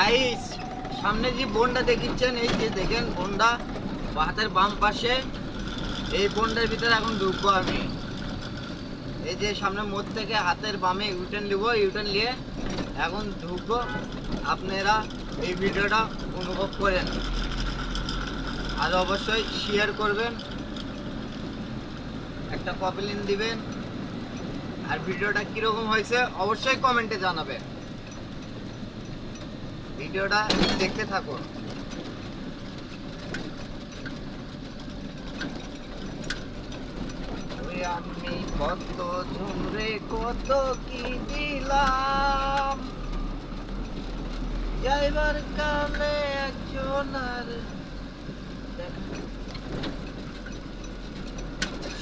Guys সামনে যে বনটা দেখিচ্ছেন, এই যে দেখেন বনটা হাতের বাম পাশে, এই বনটার ভিতরে এখন ঢুকবো আমি। এই যে সামনে মোড় থেকে হাতের বামে ইউটার্ন নিব, ইউটার্ন নিয়ে এখন ঢুকবো। আপনারা এই ভিডিওটা অনুভব করেন আর অবশ্যই শেয়ার করবেন, একটা কমেন্ট দিবেন, আর ভিডিওটা কিরকম হয়েছে অবশ্যই কমেন্টে জানাবেন। ভিডিওটা দেখতে থাকুন। আমি কত ঝুমরে কত কি দিলাম, যাইবার কালে একজন আর।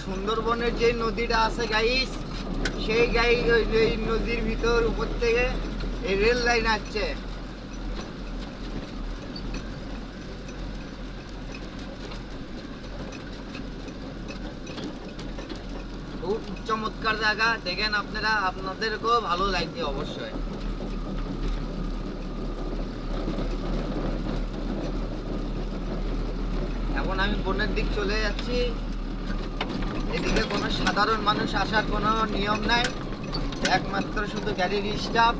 সুন্দরবনের যে নদীটা আছে গাইস, সেই এই নদীর ভিতর উপর থেকে এই রেল লাইন আসছে। খুব চমৎকার জায়গা, দেখেন আপনারা, আপনাদেরকেও ভালো লাগবে অবশ্যই। এখন আমি বনের দিক চলে যাচ্ছি। এদিকে কোনো সাধারণ মানুষ আসার কোনো নিয়ম নাই, একমাত্র শুধু গাড়ির স্টাফ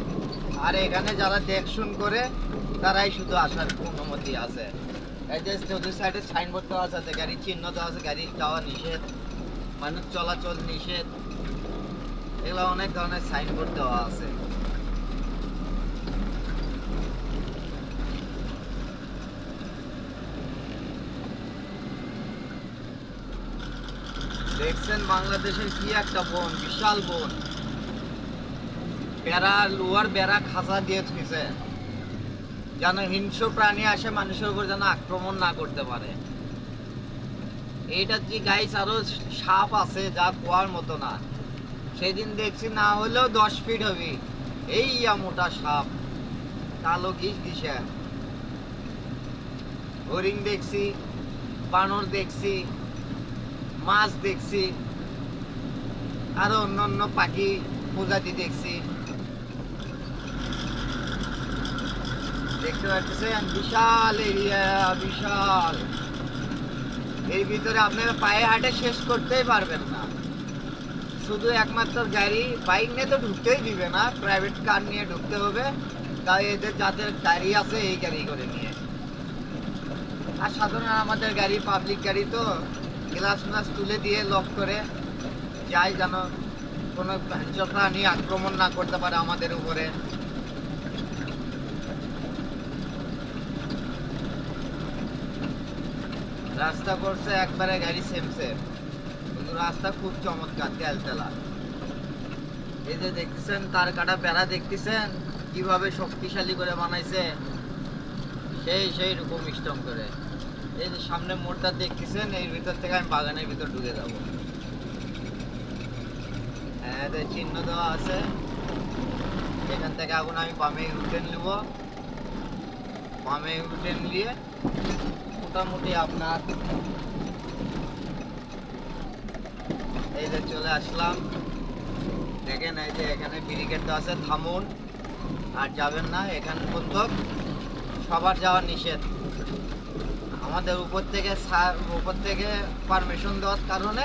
আর এখানে যারা দেখশুন করে তারাই শুধু আসার অনুমতি আছে। এই যে চতুর সাইডে সাইনবোর্ড দেওয়া আছে, গাড়ির চিহ্ন দেওয়া আছে, গাড়ি যাওয়া নিষেধ, মানুষ চলাচল নিষেধ, এগুলো অনেক ধরনের সাইনবোর্ড দেওয়া আছে। দেখছেন বাংলাদেশের কি একটা বন, বিশাল বন, বেড়া লোহার বেড়া খাঁচা দিয়ে থুইছে যেন হিংস্র প্রাণী আসে মানুষের উপর যেন আক্রমণ না করতে পারে। এইটার যে গাইস আরো সাপ আছে যা কোয়ার মতো না, সেদিন দেখছি না হলেও 10 ফিট হবে এই মোটা সাপ, কালো ঘিস ঘিসে। হরিণ দেখছি, বানর দেখছি, মাছ দেখছি, আরো অন্য পাখি প্রজাতি দেখছি। দেখতে পাচ্ছেন বিশাল এরিয়া, বিশাল। এর ভিতরে আপনারা পায়ে হাঁটে শেষ করতেই পারবেন না। শুধু একমাত্র গাড়ি, বাইক নিয়ে তো ঢুকতেই দিবে না, প্রাইভেট কার নিয়ে ঢুকতে হবে। তাই এদের যাদের গাড়ি আছে এই গাড়ি করে নিয়ে। আর সাধারণ আমাদের গাড়ি পাবলিক গাড়ি তো গ্লাস ম্লাস তুলে দিয়ে লক করে যাই, যেন কোনো হিংস্র প্রাণী আক্রমণ না করতে পারে আমাদের উপরে। রাস্তা করছে একবারে গাড়ি সেম সেম, কিন্তু রাস্তা খুব চমৎকার, তেলতেলা। এই যে দেখতেছেন তার কাটা বেড়া, দেখতেছেন কিভাবে শক্তিশালী করে বানাইছে, সেই রকম স্ট্রং করে। এই যে সামনে মোড়টা দেখতেছেন, এর ভিতর থেকে আমি বাগানের ভিতর ঢুকে যাব। হ্যাঁ, চিহ্ন দেওয়া আছে, এখান থেকে এখন আমি বামে উঠে নিব। বামে উঠে নিয়ে মোটামুটি আপনার এই যে চলে আসলাম। দেখেন এই যে এখানে ব্যারিকেড দেওয়া আছে, থামুন আর যাবেন না, এখান পর্যন্ত সবার যাওয়া নিষেধ। আমাদের উপর থেকে পারমিশন দেওয়ার কারণে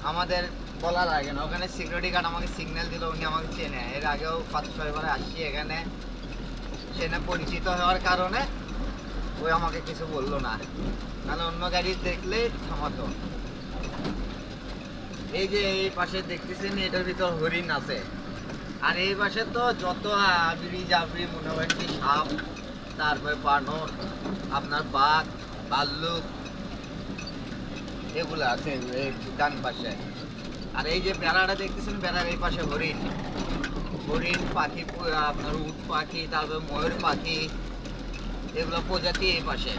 আমাদের বলা লাগে না। ওখানে সিকিউরিটি গার্ড আমাকে সিগন্যাল দিল, উনি আমাকে চেনে, এর আগেও 5-6 বার আসছি এখানে, চেনে পরিচিত হওয়ার কারণে ওই আমাকে কিছু বললো না, নাহলে অন্য গাড়ি দেখলে থামাতো। এই যে এই পাশে দেখতেছেন এটার ভিতর হরিণ আছে, আর এই পাশে তো যত আবরি জাবরি মনে হচ্ছে সাপ, তারপরে বানর, আপনার বাঘ, ভাল্লুক, এগুলো আছে এই ডান পাশে। আর এই যে বেড়াটা দেখতেছেন, বেড়ার এই পাশে হরিণ, হরিণ পাখি, আপনার উট পাখি, তারপরে ময়ূর পাখি, এগুলো প্রজাতি এই পাশে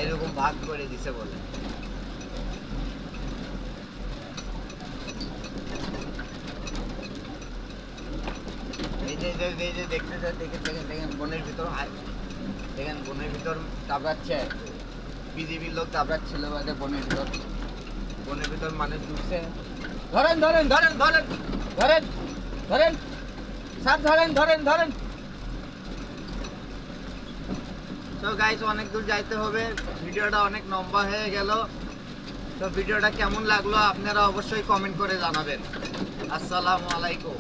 এরকম ভাগ করে দিছে বলে। এই যে দেখতেছেন, দেখেন বনের ভিতর, দেখেন বনের ভিতর কাবড়াচ্ছে, বিজিবির লোক কাবড়াচ্ছিল বনের ভিতর মানুষ ঢুকছে। ধরেন ধরেন ধরেন ধরেন ধরেন ধরেন সাপ, ধরেন ধরেন ধরেন তো গাইস অনেক দূর যাইতে হবে, ভিডিওটা অনেক লম্বা হয়ে গেল। তো ভিডিওটা কেমন লাগলো আপনারা অবশ্যই কমেন্ট করে জানাবেন। আসসালামু আলাইকুম।